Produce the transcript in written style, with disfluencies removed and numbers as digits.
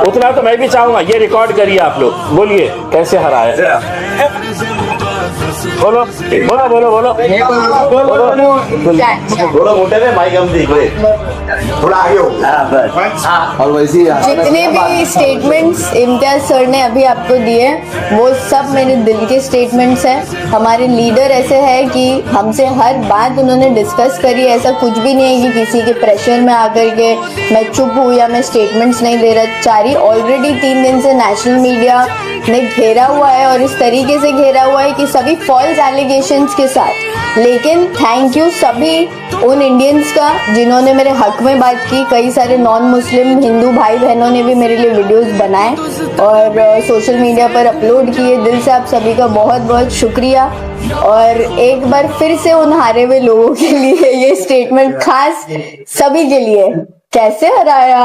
उतना तो मैं भी चाहूंगा, ये रिकॉर्ड करिए आप लोग, बोलिए कैसे हराया। बोलो बोलो बोलो बोलो बोलो मोटे में माइक हम देख रहे थोड़ा आगे हो। और वैसे ही जितने भी स्टेटमेंट्स इम्तियाज सर ने अभी आपको दिए वो सब मेरे दिल के स्टेटमेंट्स हैं। हमारे लीडर ऐसे हैं कि हमसे हर बात उन्होंने डिस्कस करी, ऐसा कुछ भी नहीं है कि किसी के प्रेशर में आकर के मैं चुप हूँ या मैं स्टेटमेंट्स नहीं दे रहा चाह रही। ऑलरेडी 3 दिन से नेशनल मीडिया ने घेरा हुआ है और इस तरीके से घेरा हुआ है कि सभी फॉल्स एलिगेशंस के साथ। लेकिन थैंक यू सभी उन इंडियंस का जिन्होंने मेरे हक में बात की। कई सारे नॉन मुस्लिम हिंदू भाई बहनों ने भी मेरे लिए वीडियोस बनाए और सोशल मीडिया पर अपलोड किए। दिल से आप सभी का बहुत बहुत शुक्रिया। और एक बार फिर से उन हारे हुए लोगों के लिए ये स्टेटमेंट खास सभी के लिए, कैसे हराया।